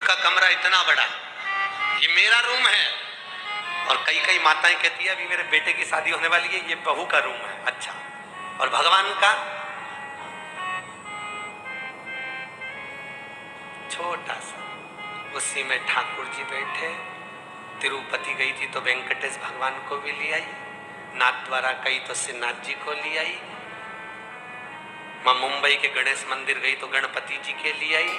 का कमरा इतना बड़ा, ये मेरा रूम है। और कई कई माताएं कहती है अभी मेरे बेटे की शादी होने वाली है, ये बहू का रूम है। अच्छा, और भगवान का छोटा सा, उसी में ठाकुर जी बैठे। तिरुपति गई थी तो वेंकटेश भगवान को भी ले आई, नाथ द्वारा गई तो श्रीनाथ जी को ले आई, मां मुंबई के गणेश मंदिर गई तो गणपति जी के लिए आई,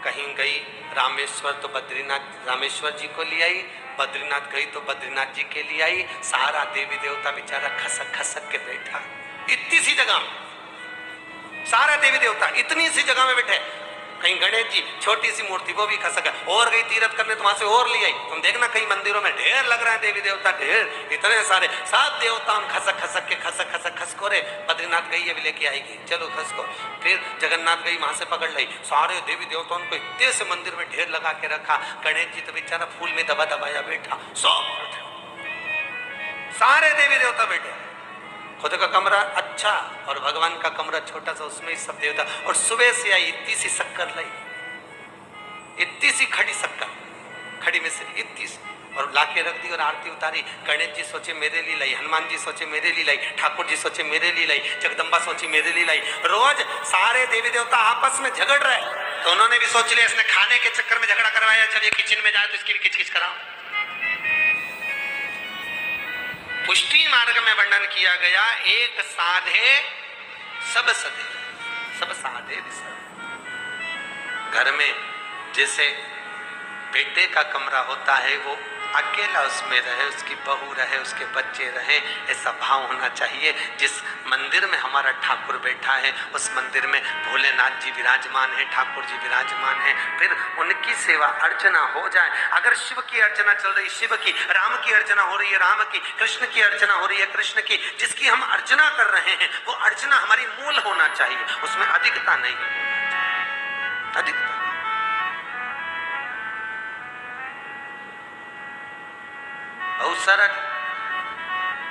कहीं गई रामेश्वर तो बद्रीनाथ रामेश्वर जी को ले आई, बद्रीनाथ गई तो बद्रीनाथ जी के लिए आई। सारा देवी देवता बेचारा खसक खसक के बैठा, इतनी सी जगह में सारा देवी देवता इतनी सी जगह में बैठे। कहीं गणेश जी छोटी सी मूर्ति वो भी खसक है, और गई तीर्थ करने तो वहां से और ले आई। तुम देखना कई मंदिरों में ढेर लग रहा है देवी देवता, ढेर इतने सारे, सब देवता हम खसक खसक के खसको रे। बद्रीनाथ गई है भी लेके आएगी, चलो खसको। फिर जगन्नाथ गई, वहां से पकड़ लाई। सारे देवी देवताओं को इतने से मंदिर में ढेर लगा के रखा। गणेश जी तो बेचारा फूल में दबा दबाया बैठा, सब सारे देवी देवता बैठे। खुद का कमरा अच्छा और भगवान का कमरा छोटा सा, उसमें सब देवता। और सुबह से आई, इतनी सी शक्कर लाई, इतनी सी खड़ी शक्कर, खड़ी मिश्री इतनी सी, और लाके रख दी और आरती उतारी। गणेश जी सोचे मेरे लिए लाई, हनुमान जी सोचे मेरे लिए लाई, ठाकुर जी सोचे मेरे लिए लाई, जगदम्बा सोची मेरे लिए लाई। रोज सारे देवी देवता आपस में झगड़ रहे, तो उन्होंने भी सोच लिया इसने खाने के चक्कर में झगड़ा करवाया, जब ये किचन में जाए तो इसकी भी किचकिच कराओ। पुष्टि मार्ग में वर्णन किया गया, एक साधे सब सधे, सब साधे विसर। घर में जैसे बेटे का कमरा होता है, वो अकेला उसमें रहे, उसकी बहू रहे, उसके बच्चे रहे, ऐसा भाव होना चाहिए। जिस मंदिर में हमारा ठाकुर बैठा है, उस मंदिर में भोलेनाथ जी विराजमान है, ठाकुर जी विराजमान है, फिर उनकी सेवा अर्चना हो जाए। अगर शिव की अर्चना चल रही, शिव की, राम की अर्चना हो रही है, राम की, कृष्ण की अर्चना हो रही है, कृष्ण की, जिसकी हम अर्चना कर रहे हैं वो अर्चना हमारी मूल होना चाहिए, उसमें अधिकता नहीं, अधिकता। बहुत सारा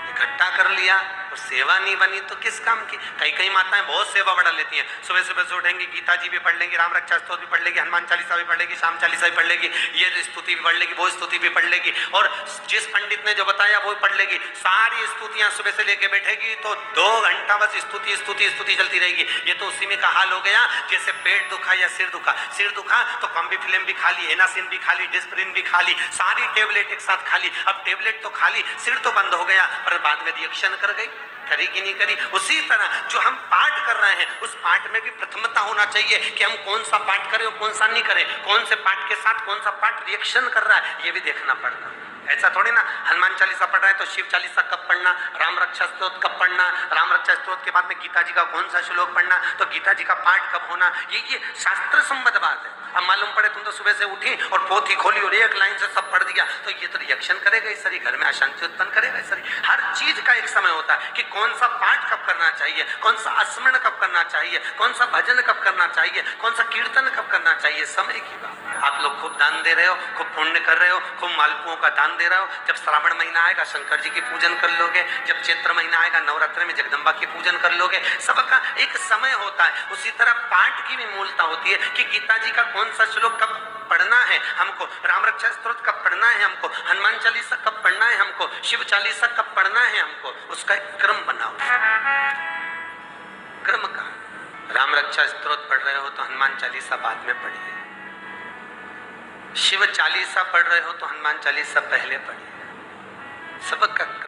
इकट्ठा कर लिया और सेवा नहीं बनी तो किस काम की। कई कई माताएं बहुत सेवा बढ़ा लेती हैं, सुबह सुबह से उठेंगी, गीता जी भी पढ़ लेंगी, राम रक्षा स्तोत्र भी पढ़ लेगी, हनुमान चालीसा भी पढ़ लेगी, शाम चालीसा भी पढ़ लेगी, ये स्तुति भी पढ़ लेगी, वो स्तुति भी पढ़ लेगी, और जिस पंडित ने जो बताया वो पढ़ लेगी। सारी स्तुतियां सुबह से लेके बैठेगी तो 2 घंटा बस स्तुति स्तुति स्तुति चलती रहेगी। ये तो उसी में का हाल हो गया जैसे पेट दुखा या सिर दुखा, सिर दुखा तो कॉम्बिफ्लेम भी खा ली, एनासिन भी खा ली, डिस्प्रिन भी खा ली, सारी टेबलेट एक साथ खा ली। अब टेबलेट तो खा ली, सिर तो बंद हो गया, पर बाद में रिएक्शन कर गई, करी कि नहीं करी। उसी तरह जो हम पाठ कर रहे हैं, उस पाठ में भी प्रथमता होना चाहिए कि हम कौन सा पाठ करें और कौन सा नहीं करें, कौन से पाठ के साथ कौन सा पाठ रिएक्शन कर रहा है, ये भी देखना पड़ता। ऐसा थोड़ी ना हनुमान चालीसा पढ़ रहे हैं तो शिव चालीसा कब पढ़ना, राम रक्षा स्तोत्र कब पढ़ना, राम रक्षा स्तोत्र के बाद में गीता जी का कौन सा श्लोक पढ़ना, तो गीता जी का पाठ कब होना, ये शास्त्र संबद्ध बात है। अब मालूम पड़े तुम तो सुबह से उठी और पोथी खोली और एक लाइन से सब पढ़ दिया, तो ये तो रिएक्शन करेगा इस सरी, घर में अशांति उत्पन्न करेगा इस सरी। हर चीज का एक समय होता है कि कौन सा पाठ कब करना चाहिए, कौन सा स्मरण कब करना चाहिए, कौन सा भजन कब करना चाहिए, कौन सा कीर्तन कब करना चाहिए, समय की बात। आप लोग खूब दान दे रहे हो, खूब पुण्य कर रहे हो, खूब मालपुओं का दान दे रहे हो। जब श्रावण महीना आएगा शंकर जी की पूजन कर लोगे, जब चैत्र महीना आएगा नवरात्र में जगदम्बा की पूजन कर लोगे। सबका एक समय होता है। उसी तरह पाठ की भी मूलता होती है कि गीता जी का कौन सा श्लोक कब पढ़ना है हमको, राम रक्षा स्तोत्र कब पढ़ना है हमको, हनुमान चालीसा कब पढ़ना है हमको, शिव चालीसा कब पढ़ना है हमको, उसका एक क्रम बनाओ। क्रम का राम रक्षा स्तोत्र पढ़ रहे हो तो हनुमान चालीसा बाद में पढ़िए, शिव चालीसा पढ़ रहे हो तो हनुमान चालीसा पहले पढ़िए। सबका